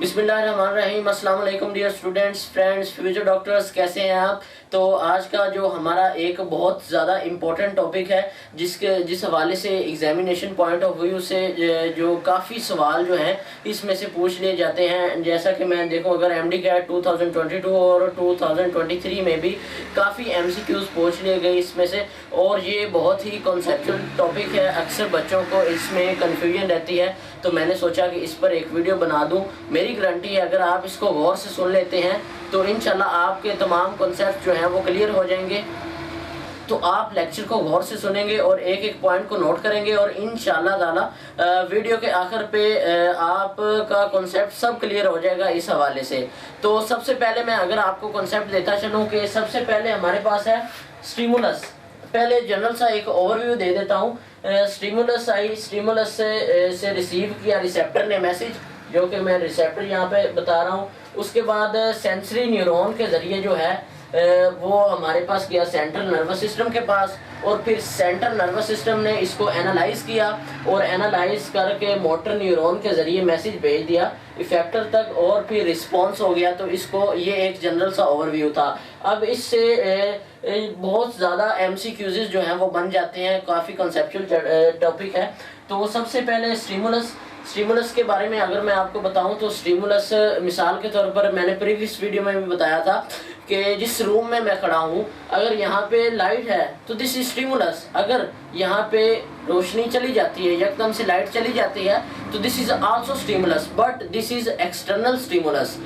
बिस्मिल्लाहिर्रहमानिर्रहीम। अस्सलाम वालेकुम dear students, friends, future doctors, कैसे हैं आप। तो आज का जो हमारा एक बहुत ज़्यादा इम्पोर्टेंट टॉपिक है जिस हवाले से एग्जामिनेशन पॉइंट ऑफ व्यू से जो काफ़ी सवाल जो हैं इसमें से पूछ लिए जाते हैं। जैसा कि मैं देखूं, अगर एमडी कैट 2022 और 2023 में भी काफ़ी एमसीक्यूज पूछ लिए गए इसमें से, और ये बहुत ही कॉन्सेप्चुअल टॉपिक है। अक्सर बच्चों को इसमें कन्फ्यूजन रहती है, तो मैंने सोचा कि इस पर एक वीडियो बना दूं। मेरी गारंटी है अगर आप इसको गौर से सुन लेते हैं तो इंशाल्लाह आपके तमाम कॉन्सेप्ट जो हैं वो क्लियर हो जाएंगे। तो आप लेक्चर को गौर से सुनेंगे और एक एक पॉइंट को नोट करेंगे और इंशाल्लाह ताला वीडियो के आखिर पे आपका कॉन्सेप्ट सब क्लियर हो जाएगा इस हवाले से। तो सबसे पहले मैं अगर आपको कॉन्सेप्ट देता चलूँ कि सबसे पहले हमारे पास है स्टिमुलस। पहले जनरल सा एक ओवरव्यू दे देता हूँ। स्टिमुलस से रिसीव किया रिसेप्टर ने मैसेज, जो कि मैं रिसेप्टर यहाँ पे बता रहा हूँ। उसके बाद सेंसरी न्यूरॉन के ज़रिए जो है वो हमारे पास गया सेंट्रल नर्वस सिस्टम के पास, और फिर सेंट्रल नर्वस सिस्टम ने इसको एनालाइज किया और एनालाइज करके मोटर न्यूरॉन के ज़रिए मैसेज भेज दिया इफेक्टर तक, और फिर रिस्पॉन्स हो गया। तो इसको ये एक जनरल सा ओवरव्यू था। अब इससे बहुत ज़्यादा एमसीक्यूज़ जो हैं वो बन जाते हैं, काफ़ी कंसेप्चुअल टॉपिक है। तो सबसे पहले स्टिमुलस के बारे में अगर मैं आपको बताऊं तो स्टिमुलस मिसाल के तौर पर मैंने प्रीवियस वीडियो में भी बताया था कि जिस रूम में मैं खड़ा हूं, अगर यहाँ पे लाइट है तो दिस इज स्टिमुलस। अगर यहाँ पे रोशनी चली जाती है, एकदम से लाइट चली जाती है, तो this is also stimulus, but this is external stimulus.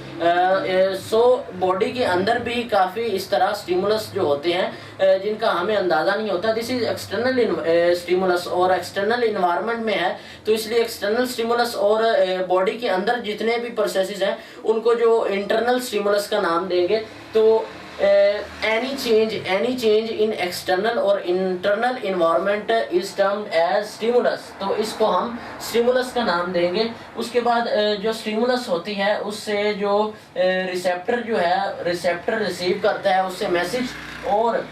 So body के अंदर भी काफ़ी इस तरह स्टिमुलस जो होते हैं जिनका हमें अंदाज़ा नहीं होता। दिस इज एक्सटर्नल स्टिमुलस और एक्सटर्नल इन्वायरमेंट में है, तो इसलिए एक्सटर्नल स्टिमुलस और बॉडी के अंदर जितने भी प्रोसेसेस हैं उनको जो इंटरनल स्टिमुलस का नाम देंगे। तो एनी चेंज इन एक्सटर्नल और internal environment is termed as stimulus, तो इसको हम स्टिमुलस का नाम देंगे। उसके बाद जो स्टिमुलस होती है उससे जो रिसेप्टर जो है, रिसेप्टर रिसीव करता है उससे मैसेज, और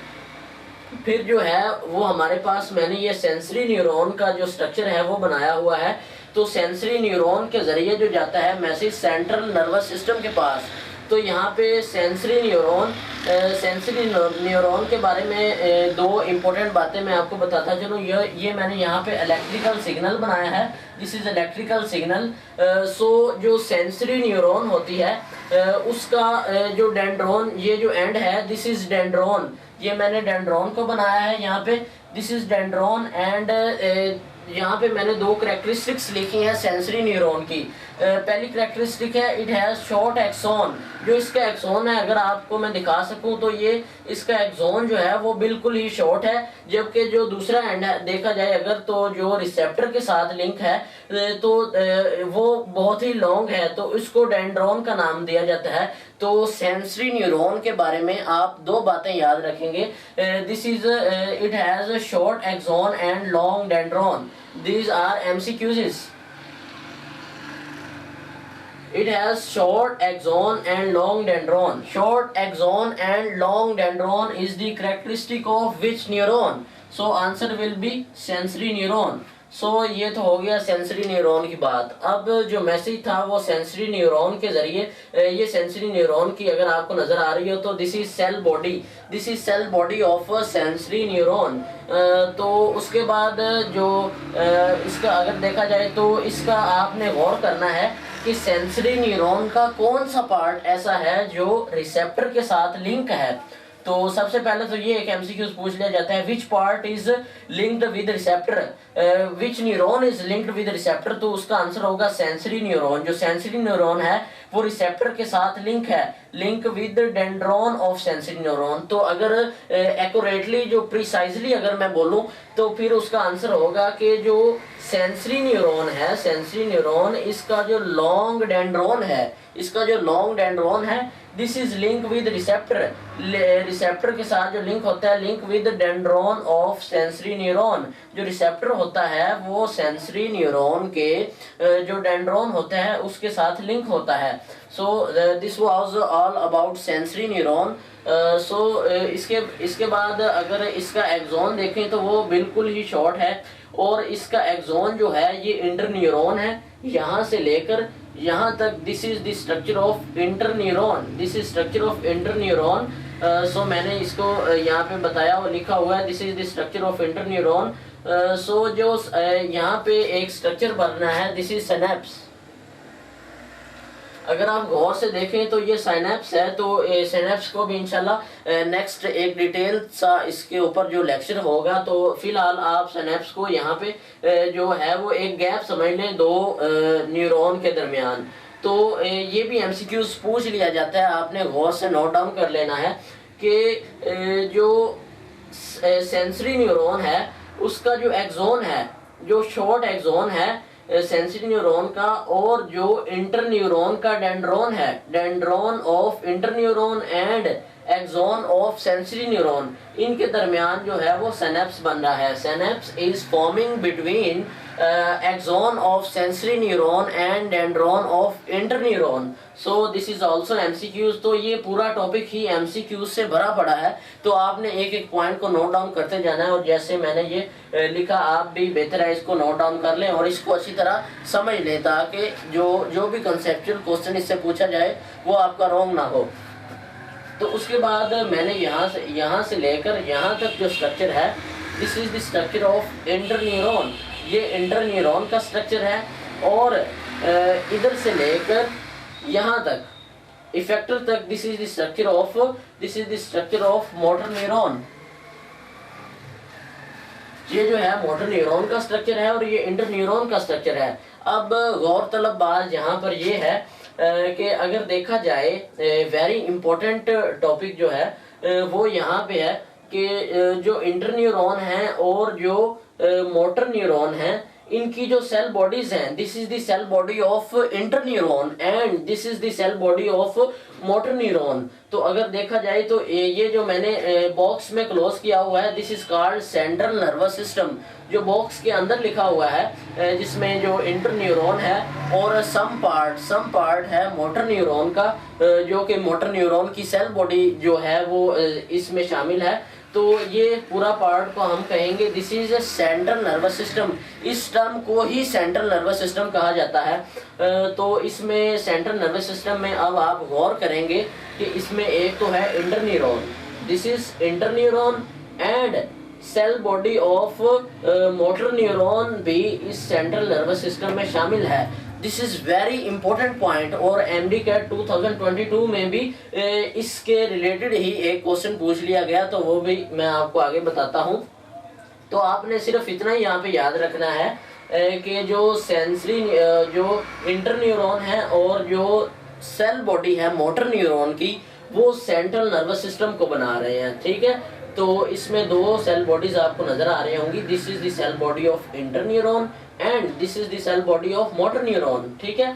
फिर जो है वो हमारे पास मैंने ये सेंसरी न्यूरॉन का जो स्ट्रक्चर है वो बनाया हुआ है। तो सेंसरी न्यूरॉन के ज़रिए जो जाता है मैसेज सेंट्रल नर्वस सिस्टम के पास। तो यहाँ पे सेंसरी न्यूरॉन के बारे में दो इम्पोर्टेंट बातें मैं आपको बताता चलूँ। ये मैंने यहाँ पे इलेक्ट्रिकल सिग्नल बनाया है, दिस इज इलेक्ट्रिकल सिग्नल। सो जो सेंसरी न्यूरॉन होती है उसका जो डेंड्रॉन, ये जो एंड है दिस इज डेंड्रॉन, ये मैंने डेंड्रॉन को बनाया है यहाँ पे, दिस इज डेंड्रॉन। एंड यहाँ पे मैंने दो कैरेक्टरिस्टिक्स लिखी हैं सेंसरी न्यूरॉन की। पहली कैरेक्टरिस्टिक है इट हैज़ शॉर्ट एक्सॉन। जो इसका एक्सॉन है अगर आपको मैं दिखा सकूं तो ये इसका एक्सॉन जो है वो बिल्कुल ही शॉर्ट है, जबकि जो दूसरा एंड है देखा जाए अगर तो जो रिसेप्टर के साथ लिंक है तो वो बहुत ही लॉन्ग है, तो इसको डेंड्रॉन का नाम दिया जाता है। तो सेंसरी न्यूरॉन के बारे में आप दो बातें याद रखेंगे, this is it has a short axon and long dendron. These are MCQs. It has short axon and long dendron. Short axon and long dendron is the characteristic of which neuron? So answer will be sensory neuron. ये तो हो गया sensory neuron की बात। अब जो message था वो सेंसरी न्यूरॉन के जरिए, ये सेंसरी न्यूरॉन की अगर आपको नजर आ रही हो तो this is cell body, this is cell body of sensory neuron. तो उसके बाद जो इसका अगर देखा जाए तो इसका आपने गौर करना है कि सेंसरी न्यूरॉन का कौन सा पार्ट ऐसा है जो रिसेप्टर के साथ लिंक है। तो सबसे पहले तो ये एक एमसीक्यूज पूछ लिया जाता है, which part is linked with receptor, which neuron is linked with receptor. तो उसका आंसर होगा सेंसरी न्यूरॉन। जो सेंसरी न्यूरॉन है वो रिसेप्टर के साथ लिंक है, link with dendron of sensory neuron. तो अगर एक्यूरेटली जो प्रिसाइजली अगर मैं बोलूं तो फिर उसका आंसर होगा कि जो सेंसरी न्यूरॉन है, सेंसरी न्यूरॉन इसका जो लॉन्ग डेंड्रॉन है, इसका जो लॉन्ग डेंड्रॉन है this is link with receptor, receptor के साथ जो लिंक होता है link with dendron of sensory neuron. जो रिसेप्टर होता है वो सेंसरी न्यूरॉन के जो डेंड्रॉन होता है उसके साथ लिंक होता है। So this was all about sensory neuron. इसके बाद अगर इसका एक्सॉन देखें तो वो बिल्कुल ही शॉर्ट है, और इसका एक्सॉन जो है ये इंटर न्यूरॉन है, यहाँ से लेकर यहाँ तक this is the structure of interneuron, this is structure of interneuron. So मैंने इसको यहाँ पे बताया और लिखा हुआ है, this is the structure of interneuron. So जो यहाँ पे एक स्ट्रक्चर बनना है, दिस इज सिनेप्स। अगर आप गौर से देखें तो ये सिनेप्स है, तो सिनेप्स को भी इंशाल्लाह नेक्स्ट एक डिटेल सा इसके ऊपर जो लेक्चर होगा। तो फिलहाल आप सिनेप्स को यहाँ पे जो है वो एक गैप समझ लें दो न्यूरॉन के दरमियान। तो ये भी एमसीक्यूज पूछ लिया जाता है, आपने गौर से नोट डाउन कर लेना है कि जो सेंसरी न्यूरॉन है उसका जो एक्सोन है, जो शॉर्ट एक्सोन है सेंसरी न्यूरॉन का, और जो इंटरन्यूरॉन का डेंड्रॉन है, dendron of interneuron and axon of sensory neuron, इनके दरमियान जो है वो सिनेप्स बन रहा है। Synapse is forming between axon of sensory neuron and dendron of interneuron. So this is also MCQs. तो ये पूरा टॉपिक ही एमसीक्यूज से भरा पड़ा है, तो आपने एक एक पॉइंट को नोट डाउन करते जाना है, और जैसे मैंने ये लिखा आप भी बेहतर है इसको नोट डाउन कर लें और इसको अच्छी तरह समझ लें, ताकि जो भी कंसेप्चुअल क्वेश्चन इससे पूछा जाए वो आपका रॉन्ग ना हो। तो उसके बाद मैंने यहाँ से लेकर यहाँ तक जो स्ट्रक्चर है, this is the structure of interneuron, ये इंटरन्यूरॉन का स्ट्रक्चर है। और इधर से लेकर यहाँ तक इफेक्टर तक, this is the structure of motor neuron. ये जो है मोटर न्यूरॉन का स्ट्रक्चर है और ये इंटरन्यूरॉन का स्ट्रक्चर है। अब गौरतलब बात यहाँ पर ये है कि अगर देखा जाए वेरी इंपॉर्टेंट टॉपिक जो है वो यहाँ पे है कि जो इंटरन्यूरॉन है और जो मोटर न्यूरॉन है, इनकी जो सेल बॉडीज हैं, this is the cell body of interneuron and this is the cell body of motor neuron. तो अगर देखा जाए तो ये जो मैंने बॉक्स में क्लोज किया हुआ है, this is called central nervous system. जो बॉक्स के अंदर लिखा हुआ है जिसमें जो इंटरन्यूरॉन है और सम पार्ट है मोटर न्यूरॉन का, जो कि मोटर न्यूरॉन की सेल बॉडी जो है वो इसमें शामिल है। तो ये पूरा पार्ट को हम कहेंगे this is a central nervous system. इस टर्म को ही सेंट्रल नर्वस सिस्टम कहा जाता है। तो इसमें सेंट्रल नर्वस सिस्टम में अब आप गौर करेंगे कि इसमें एक तो है interneuron, this is interneuron and cell body of motor neuron भी इस सेंट्रल नर्वस सिस्टम में शामिल है। This is very important point, और MDCAT 2022 में भी इसके रिलेटेड ही एक क्वेश्चन पूछ लिया गया, तो वो भी मैं आपको आगे बताता हूँ। तो आपने सिर्फ इतना ही यहाँ पे याद रखना है कि जो सेंसरी जो इंटरन्यूरॉन है और जो सेल बॉडी है मोटर न्यूरॉन की, वो सेंट्रल नर्वस सिस्टम को बना रहे हैं। ठीक है, तो इसमें दो सेल बॉडीज आपको नजर आ रही होंगी, this is the cell body of interneuron and this is the cell body of motor neuron. ठीक है,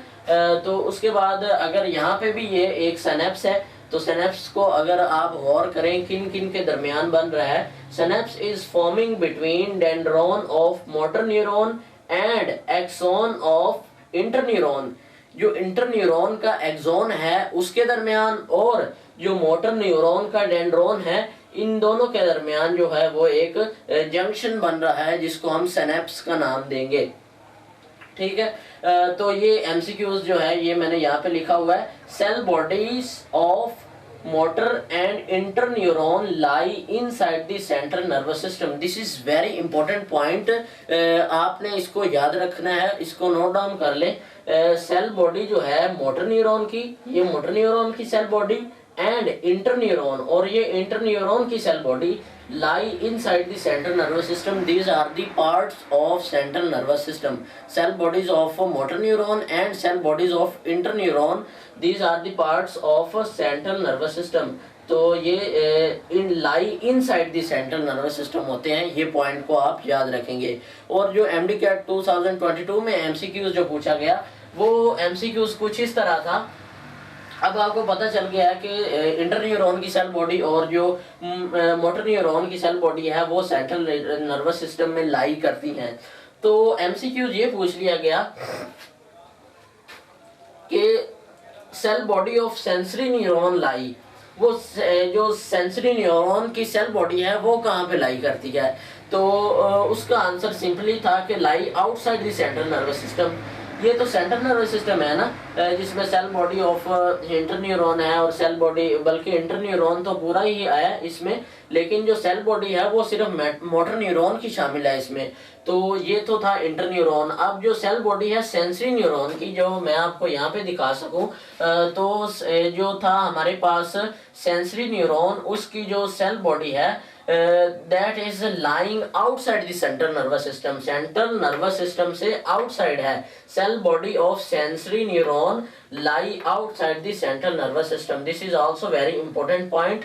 तो उसके बाद अगर यहाँ पे भी ये एक सिनेप्स है, तो सिनेप्स को अगर आप गौर करें किन किन के दरमियान बन रहा है, synapse is forming between dendron of motor neuron and axon of interneuron. जो इंटरन्यूरॉन का एक्सोन है उसके दरमियान और जो मोटर न्यूरॉन का डेंड्रॉन है, इन दोनों के दरमियान जो है वो एक जंक्शन बन रहा है जिसको हम सिनेप्स का नाम देंगे। ठीक है, तो ये एमसीक्यूज जो है ये मैंने यहाँ पे लिखा हुआ है, cell bodies of motor and interneuron lie inside the central nervous system. This is very important point, आपने इसको याद रखना है, इसको नोट डाउन कर ले। सेल बॉडी जो है मोटर न्यूरॉन की, ये मोटर न्यूरॉन की सेल बॉडी एंड इंटरन्यूरॉन, और ये इंटरन्यूरॉन की cell body lie inside the central nervous system. These are the parts of central nervous system. Cell bodies of motor neuron and cell bodies of interneuron. These are the parts of central nervous system. तो ये लाई inside the central nervous system होते हैं। ये point को आप याद रखेंगे। और जो MDCAT 2022 में MCQs जो पूछा गया, वो MCQs कुछ इस तरह था। अब आपको पता चल गया है कि इंटरन्यूरॉन की सेल बॉडी और जो मोटर न्यूरॉन की सेल बॉडी है वो सेंट्रल नर्वस सिस्टम में लाई करती हैं। तो MCQ ये पूछ लिया गया कि cell body of sensory neuron lie, वो जो सेंसरी न्यूरॉन की सेल बॉडी है वो कहाँ पे लाई करती है। तो उसका आंसर सिंपली था कि lie outside the central nervous system. ये तो सेंट्रल नर्वस सिस्टम है ना, जिसमें सेल बॉडी ऑफ इंटरन्यूरॉन है और सेल बॉडी, बल्कि इंटरन्यूरॉन तो पूरा ही आया इसमें, लेकिन जो सेल बॉडी है वो सिर्फ मोटर न्यूरॉन की शामिल है इसमें। तो ये तो था इंटरन्यूरॉन। अब जो सेल बॉडी है सेंसरी न्यूरॉन की, जो मैं आपको यहाँ पे दिखा सकूं, तो जो था हमारे पास सेंसरी न्यूरॉन, उसकी जो सेल बॉडी है that is lying outside the central nervous system, central nervous system से आउटसाइड है। Cell body of sensory neuron lie outside the central nervous system, this is also very important point.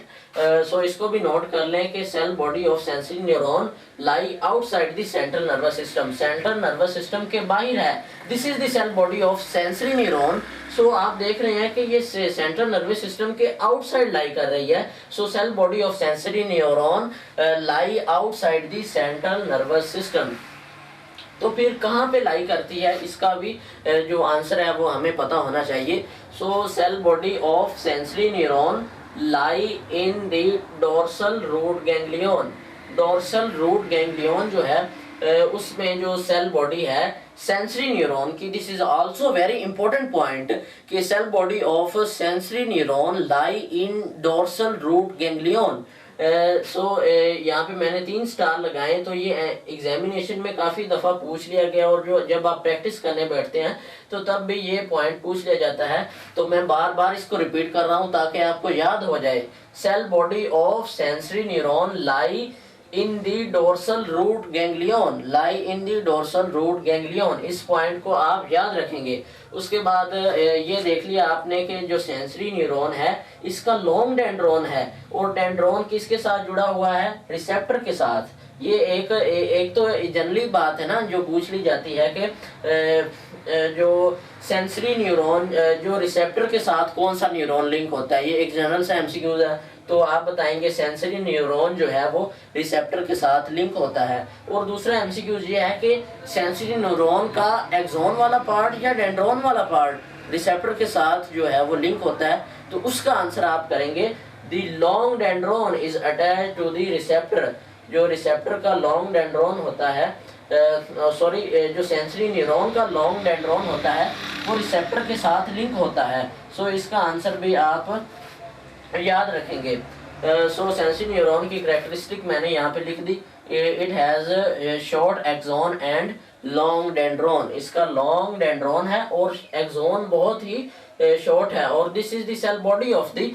So इसको भी note कर लें कि cell body of sensory neuron lie outside the central nervous system, central nervous system के बाहर है। This is the cell body of sensory neuron. सो आप देख रहे हैं कि ये सेंट्रल नर्वस सिस्टम के आउटसाइड लाई कर रही है। So cell body of sensory neuron lie outside the central nervous system. तो फिर कहाँ पे लाई करती है, इसका भी जो आंसर है वो हमें पता होना चाहिए। So cell body of sensory neuron lie in the dorsal root ganglion. Dorsal root ganglion जो है उसमें जो सेल बॉडी है सेंसरी न्यूरॉन की, this is also very important point कि cell body of sensory neuron lie in dorsal root ganglion. यहाँ पे मैंने 3 स्टार लगाए, तो ये एग्जामिनेशन में काफ़ी दफ़ा पूछ लिया गया, और जो जब आप प्रैक्टिस करने बैठते हैं तो तब भी ये पॉइंट पूछ लिया जाता है। तो मैं बार बार इसको रिपीट कर रहा हूँ ताकि आपको याद हो जाए। Cell body of sensory neuron lie in the dorsal root ganglion, lie in the dorsal root ganglion, इस पॉइंट को आप याद रखेंगे। उसके बाद ये देख लिया आपने कि जो सेंसरी न्यूरॉन है इसका लॉन्ग डेंड्रॉन है, और डेंड्रॉन किसके साथ जुड़ा हुआ है, रिसेप्टर के साथ। ये एक तो जनरली बात है ना जो पूछ ली जाती है कि जो सेंसरी न्यूरॉन जो रिसेप्टर के साथ कौन सा न्यूरॉन लिंक होता है, ये एक जनरल सा एमसीक्यूज है। तो आप बताएंगे सेंसरी न्यूरॉन जो है वो रिसेप्टर के साथ लिंक होता है। और दूसरा एमसीक्यूज ये है कि सेंसरी न्यूरॉन का एक्सॉन वाला पार्ट या डेंड्रॉन वाला पार्ट रिसेप्टर के साथ जो है वो लिंक होता है। तो उसका आंसर आप करेंगे the long dendron is attached to the receptor. जो रिसेप्टर का लॉन्ग डेंड्रॉन होता है, जो सेंसरी न्यूरॉन का लॉन्ग डेंड्रॉन होता है वो रिसेप्टर के साथ लिंक होता है। सो इसका आंसर भी आप याद रखेंगे। सो सेंसरी न्यूरॉन की कैरेक्टरिस्टिक मैंने यहाँ पे लिख दी, it has short axon and long dendron. इसका लॉन्ग डेंड्रॉन है और एक्सॉन बहुत ही शॉर्ट है। और this is the cell body of the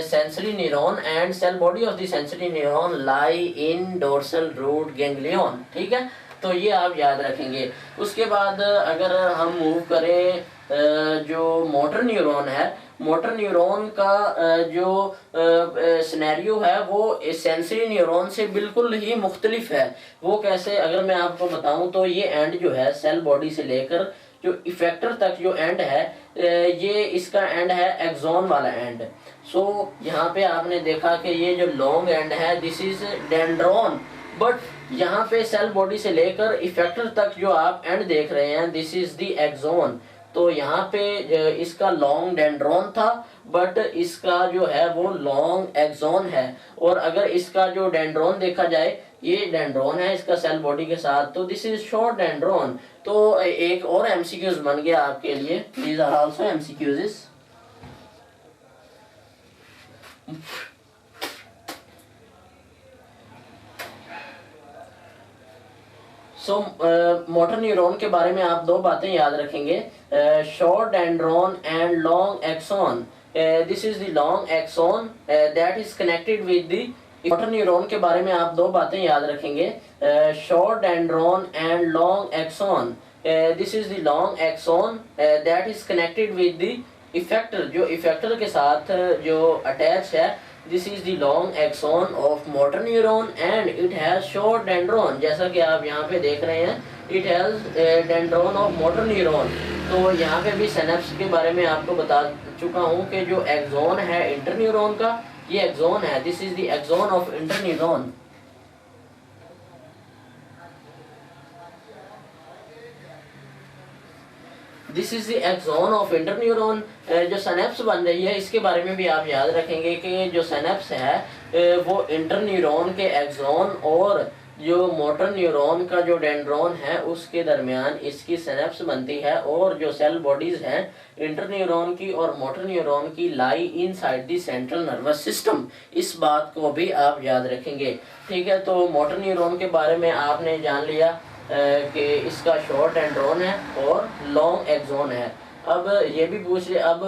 sensory neuron, and cell body of the sensory neuron lie in dorsal root ganglion. ठीक है, तो ये आप याद रखेंगे। उसके बाद अगर हम मूव करें जो मोटर न्यूरॉन है, मोटर न्यूरॉन का जो सिनेरियो है वो सेंसरी न्यूरॉन से बिल्कुल ही मुख्तलिफ है। वो कैसे, अगर मैं आपको बताऊं तो ये एंड जो है सेल बॉडी से लेकर जो इफेक्टर तक जो एंड है, ये इसका एंड है एक्सॉन वाला एंड। सो यहाँ पे आपने देखा कि ये जो लॉन्ग एंड है दिस इज डेंड्रॉन, बट यहाँ पे सेल बॉडी से लेकर इफेक्टर तक जो आप एंड देख रहे हैं दिस इज द एक्सॉन। तो यहाँ पे इसका लॉन्ग डेंड्रॉन था, बट इसका जो है वो लॉन्ग एक्सॉन है। और अगर इसका जो डेंड्रॉन देखा जाए, ये डेंड्रॉन है इसका सेल बॉडी के साथ, तो दिस इज शॉर्ट डेंड्रॉन। तो एक और एमसीक्यूज बन गया आपके लिए, these are also MCQs. Motor neuron के बारे में आप 2 बातें याद रखेंगे, short dendron and long axon. This is the long axon that is connected with the motor neuron के बारे में आप 2 बातें याद रखेंगे, short dendron and long axon. This is the long axon that is connected with the effector, जो effector के साथ जो अटैच है, this is the long axon of motor neuron and it has short dendron. जैसा कि आप यहाँ पे देख रहे हैं, it has dendron of motor neuron. तो यहाँ पे भी सिनेप्स के बारे में आपको बता चुका हूँ कि जो एक्सॉन है इंटरन्यूरॉन का, ये एक्सॉन है, this is the axon of interneuron. This is the axon of interneuron. जो सिनेप्स बन रही है इसके बारे में भी आप याद रखेंगे कि जो सिनेप्स है वो इंटरन्यूरॉन के एक्सॉन और जो मोटर न्यूरॉन का जो डेंड्रॉन है उसके दरमियान इसकी सिनेप्स बनती है, और जो सेल बॉडीज हैं इंटर न्यूरॉन की और मोटर न्यूरॉन की लाई inside the central nervous system. इस बात को भी आप याद रखेंगे। ठीक है, तो मोटर न्यूरॉन के बारे में आपने जान लिया कि इसका शॉर्ट डेंड्रॉन है और लॉन्ग एक्सोन है। अब ये भी पूछ ले, अब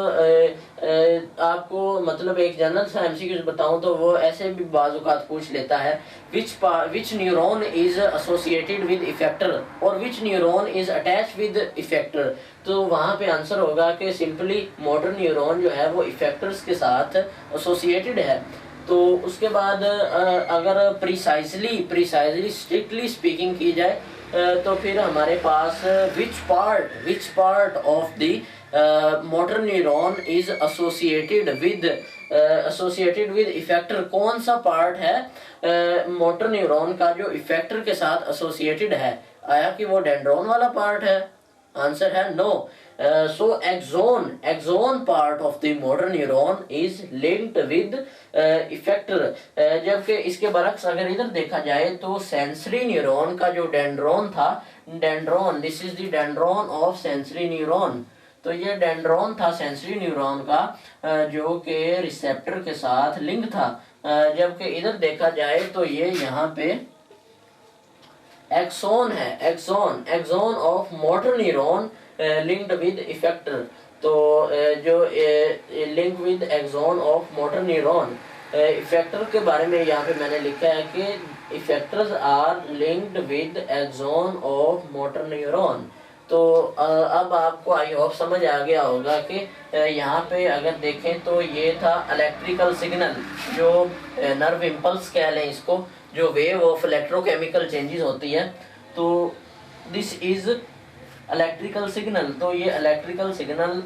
आपको मतलब एक जनरल सा एमसीक्यू बताऊं तो वो ऐसे भी बाज़ औक़ात पूछ लेता है, which neuron is associated with effector और which neuron is attach with effector. तो वहाँ पे आंसर होगा कि सिंपली मोटर न्यूरॉन जो है वो इफेक्टर्स के साथ एसोसिएटेड है। तो उसके बाद अगर प्रिसाइजली स्ट्रिक्टली स्पीकिंग की जाए तो फिर हमारे पास which part of the motor neuron is associated with effector, कौन सा पार्ट है मोटर न्यूरॉन का जो इफेक्टर के साथ एसोसिएटेड है। आया कि वो डेंड्रॉन वाला पार्ट है? आंसर है no. So axon part of the motor neuron is linked with effector। जबकि इसके बरक्स अगर इधर देखा जाए तो सेंसरी न्यूरॉन का जो डेंड्रॉन था, this is the dendron of sensory neuron. तो ये डेंड्रॉन था सेंसरी न्यूरॉन का जो कि रिसेप्टर के साथ लिंक था। जबकि इधर देखा जाए तो ये यहाँ पे एक्सोन है, axon of motor neuron linked with effector. तो जो link with axon of motor neuron, effector के बारे में यहाँ पे मैंने लिखा है कि effectors are linked with axon of motor neuron. तो अब आपको आई होप समझ आ गया होगा कि यहाँ पे अगर देखें तो ये था इलेक्ट्रिकल सिग्नल, जो नर्व इम्पल्स कह लें इसको, जो वेव ऑफ इलेक्ट्रोकेमिकल चेंजेस होती है। तो दिस इज इलेक्ट्रिकल सिग्नल। तो ये इलेक्ट्रिकल सिग्नल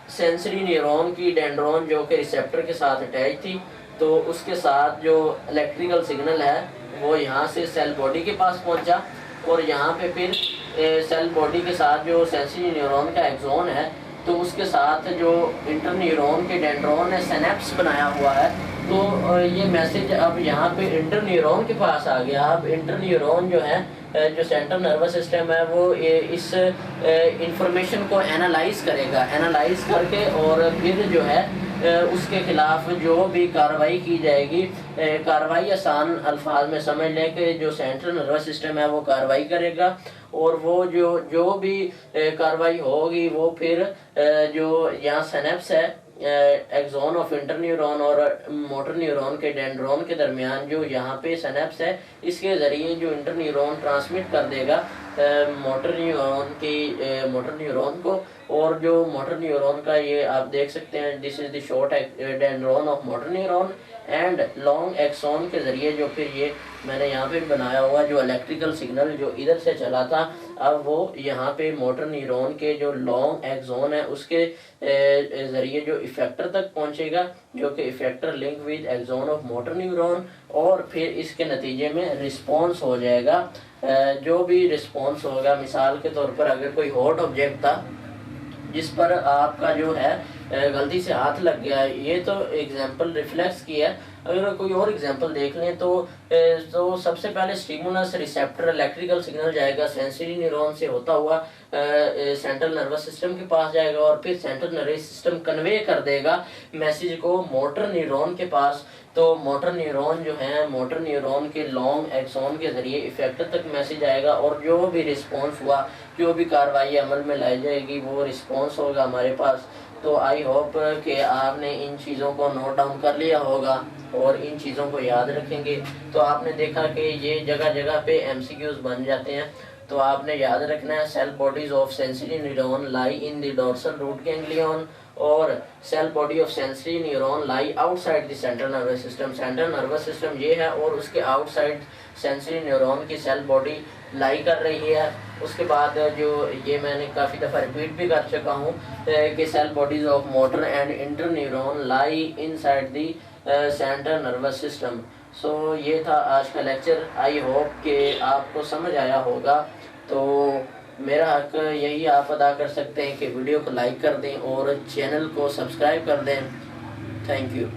सेंसरी न्यूरॉन की डेंड्रॉन जो कि रिसेप्टर के साथ अटैच थी, तो उसके साथ जो इलेक्ट्रिकल सिग्नल है वो यहाँ से सेल बॉडी के पास पहुँचा, और यहाँ पे फिर सेल बॉडी के साथ जो सेंसरी न्यूरॉन का एक्सोन है तो उसके साथ जो इंटर न्यूरॉन के डेंड्रॉन ने सिनेप्स बनाया हुआ है। तो ये मैसेज अब यहाँ पे इंटर न्यूरॉन के पास आ गया। अब इंटर न्यूरॉन जो है जो सेंट्रल नर्वस सिस्टम है वो इस इंफॉर्मेशन को एनालाइज करेगा, एनालाइज करके और फिर जो है उसके खिलाफ जो भी कार्रवाई की जाएगी, कार्रवाई आसान अल्फाज में समझ लें कि जो सेंट्रल नर्वस सिस्टम है वो कार्रवाई करेगा, और वो जो भी कार्रवाई होगी वो फिर जो यहाँ सिनेप्स है एक्सोन ऑफ इंटर न्यूरॉन और मोटर न्यूरॉन के डेंड्रॉन के दरमियान जो यहाँ पे सिनेप्स है, इसके ज़रिए जो इंटर न्यूरॉन ट्रांसमिट कर देगा मोटर न्यूरॉन को। और जो मोटर न्यूरॉन का ये आप देख सकते हैं, this is the short dendron of motor neuron and long axon के ज़रिए जो फिर ये मैंने यहाँ पे बनाया हुआ जो इलेक्ट्रिकल सिग्नल जो इधर से चला था, अब वो यहाँ पे मोटर न्यूरॉन के जो लॉन्ग एक्सोन है उसके ज़रिए जो इफेक्टर तक पहुँचेगा, जो कि effector link with axon of motor neuron, और फिर इसके नतीजे में रिस्पॉन्स हो जाएगा। जो भी रिस्पॉन्स होगा, मिसाल के तौर पर अगर कोई हॉट ऑब्जेक्ट था जिस पर आपका जो है गलती से हाथ लग गया है, ये तो एग्जांपल रिफ्लेक्स की है। अगर कोई और एग्जांपल देख लें तो सबसे पहले स्टिमुलस रिसेप्टर इलेक्ट्रिकल सिग्नल जाएगा सेंसरी न्यूरॉन से होता हुआ सेंट्रल नर्वस सिस्टम के पास जाएगा, और फिर सेंट्रल नर्वस सिस्टम कन्वे कर देगा मैसेज को मोटर न्यूरॉन के पास। तो मोटर न्यूरॉन जो है, मोटर न्यूरॉन के लॉन्ग एक्सोन के ज़रिए इफेक्टर तक मैसेज आएगा, और जो भी रिस्पॉन्स हुआ, जो भी कार्रवाई अमल में लाई जाएगी वो रिस्पॉन्स होगा हमारे पास। तो आई होप कि आपने इन चीज़ों को नोट डाउन कर लिया होगा और इन चीज़ों को याद रखेंगे। तो आपने देखा कि ये जगह जगह पे एमसीक्यूज बन जाते हैं, तो आपने याद रखना है cell bodies of sensory neuron lie in the dorsal root ganglion, और cell body of sensory neuron lie outside the central nervous system. Central nervous system ये है और उसके आउटसाइड सेंसरी न्यूरॉन की सेल बॉडी लाई कर रही है। उसके बाद जो ये मैंने काफ़ी दफ़ा रिपीट भी कर चुका हूँ कि cell bodies of motor and interneuron lie inside the central nervous system. So ये था आज का लेक्चर। आई होप कि आपको समझ आया होगा। तो मेरा हक यही आप अदा कर सकते हैं कि वीडियो को लाइक कर दें और चैनल को सब्सक्राइब कर दें। Thank you.